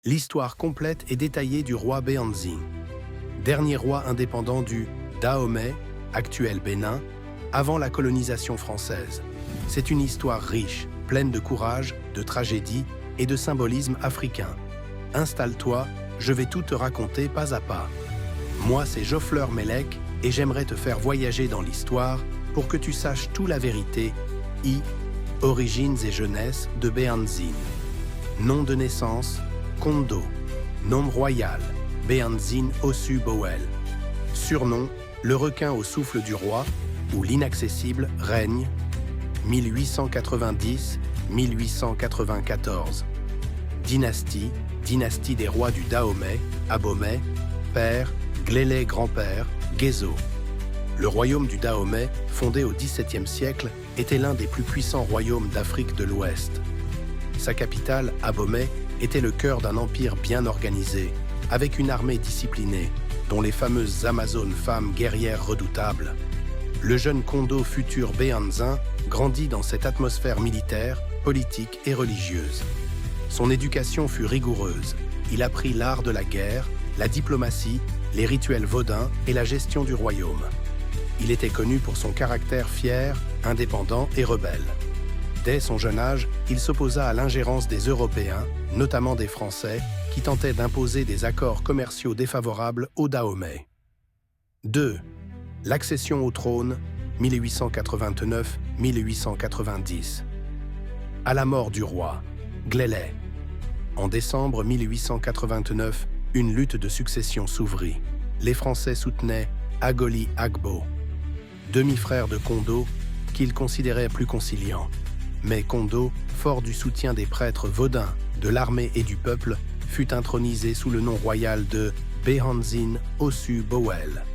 L'histoire complète et détaillée du roi Béhanzin, dernier roi indépendant du Dahomey, actuel Bénin, avant la colonisation française. C'est une histoire riche, pleine de courage, de tragédie et de symbolisme africain. Installe-toi, je vais tout te raconter pas à pas. Moi, c'est Jofleur Mélec et j'aimerais te faire voyager dans l'histoire pour que tu saches toute la vérité. Origines et jeunesse de Béhanzin. Nom de naissance, Kondo. Nom royal, Béhanzin Ossu Bowell. Surnom, le requin au souffle du roi ou l'inaccessible règne, 1890-1894. Dynastie, dynastie des rois du Dahomey, Abomey, père, Glélé grand-père, Guézo. Le royaume du Dahomey, fondé au XVIIe siècle, était l'un des plus puissants royaumes d'Afrique de l'Ouest. Sa capitale, Abomey, était le cœur d'un empire bien organisé, avec une armée disciplinée, dont les fameuses Amazones femmes guerrières redoutables. Le jeune Kondo futur Béhanzin grandit dans cette atmosphère militaire, politique et religieuse. Son éducation fut rigoureuse. Il apprit l'art de la guerre, la diplomatie, les rituels vaudins et la gestion du royaume. Il était connu pour son caractère fier, indépendant et rebelle. Dès son jeune âge, il s'opposa à l'ingérence des Européens, notamment des Français, qui tentaient d'imposer des accords commerciaux défavorables au Dahomey. 2. L'accession au trône, 1889-1890. À la mort du roi, Glélé. En décembre 1889, une lutte de succession s'ouvrit. Les Français soutenaient Agoli Agbo, demi-frère de Kondo, qu'ils considéraient plus conciliant. Mais Kondo, fort du soutien des prêtres vaudins, de l'armée et du peuple, fut intronisé sous le nom royal de Béhanzin Ossu Bowell.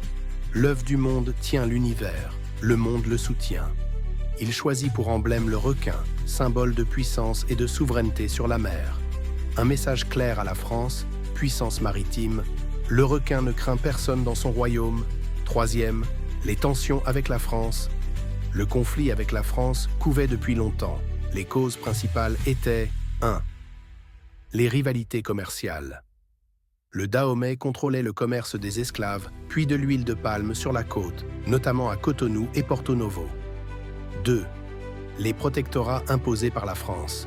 L'œuf du monde tient l'univers, le monde le soutient. Il choisit pour emblème le requin, symbole de puissance et de souveraineté sur la mer. Un message clair à la France, puissance maritime, le requin ne craint personne dans son royaume. 3e, les tensions avec la France. Le conflit avec la France couvait depuis longtemps. Les causes principales étaient 1. Les rivalités commerciales. Le Dahomey contrôlait le commerce des esclaves, puis de l'huile de palme sur la côte, notamment à Cotonou et Porto Novo. 2. Les protectorats imposés par la France.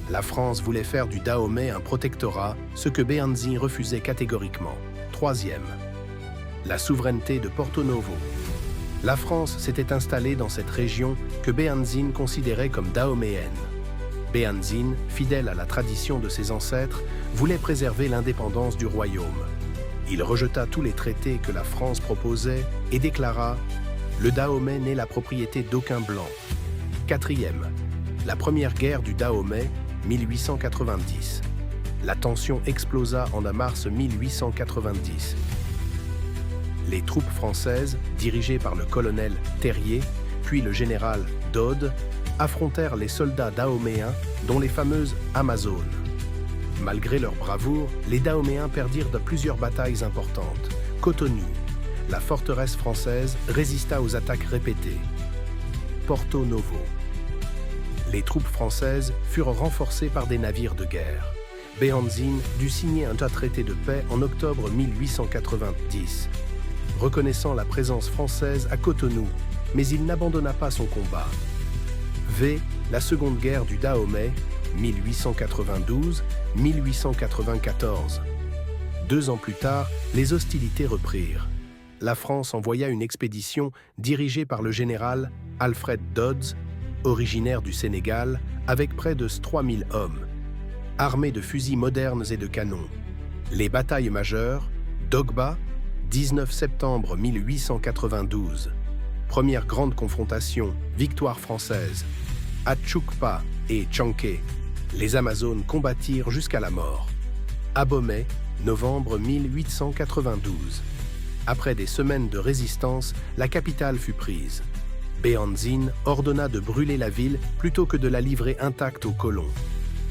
La France voulait faire du Dahomey un protectorat, ce que Béhanzin refusait catégoriquement. 3e. La souveraineté de Porto Novo. La France s'était installée dans cette région que Béhanzin considérait comme dahoméenne. Béhanzin, fidèle à la tradition de ses ancêtres, voulait préserver l'indépendance du royaume. Il rejeta tous les traités que la France proposait et déclara « Le Dahomey n'est la propriété d'aucun blanc ». 4e. La première guerre du Dahomey, 1890. La tension explosa en mars 1890. Les troupes françaises, dirigées par le colonel Terrier, puis le général Dode, affrontèrent les soldats dahoméens, dont les fameuses Amazones. Malgré leur bravoure, les Dahoméens perdirent de plusieurs batailles importantes. Cotonou, la forteresse française, résista aux attaques répétées. Porto Novo. Les troupes françaises furent renforcées par des navires de guerre. Béhanzin dut signer un traité de paix en octobre 1890. Reconnaissant la présence française à Cotonou, mais il n'abandonna pas son combat. La Seconde Guerre du Dahomey, 1892-1894. 2 ans plus tard, les hostilités reprirent. La France envoya une expédition dirigée par le général Alfred Dodds, originaire du Sénégal, avec près de 3000 hommes, armés de fusils modernes et de canons. Les batailles majeures, Dogba, 19 septembre 1892. Première grande confrontation, victoire française. À Tchoukpa et Tchanké, les Amazones combattirent jusqu'à la mort. Abomey, novembre 1892. Après des semaines de résistance, la capitale fut prise. Béhanzin ordonna de brûler la ville plutôt que de la livrer intacte aux colons.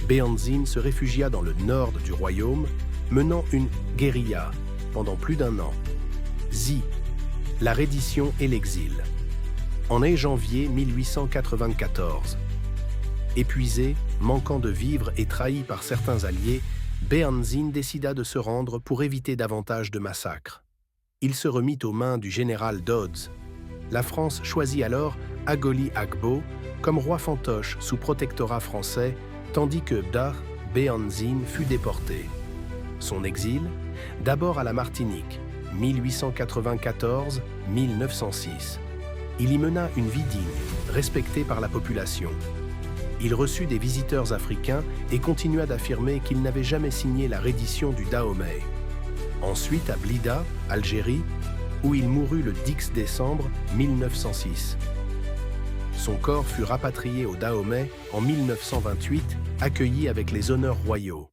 Béhanzin se réfugia dans le nord du royaume, menant une guérilla pendant plus d'1 an. La reddition et l'exil. En janvier 1894. Épuisé, manquant de vivres et trahi par certains alliés, Béhanzine décida de se rendre pour éviter davantage de massacres. Il se remit aux mains du général Dodds. La France choisit alors Agoli Agbo comme roi fantoche sous protectorat français, tandis que Bdar Béhanzine fut déporté. Son exil, d'abord à la Martinique, 1894-1906. Il y mena une vie digne, respectée par la population. Il reçut des visiteurs africains et continua d'affirmer qu'il n'avait jamais signé la reddition du Dahomey. Ensuite à Blida, Algérie, où il mourut le 10 décembre 1906. Son corps fut rapatrié au Dahomey en 1928, accueilli avec les honneurs royaux.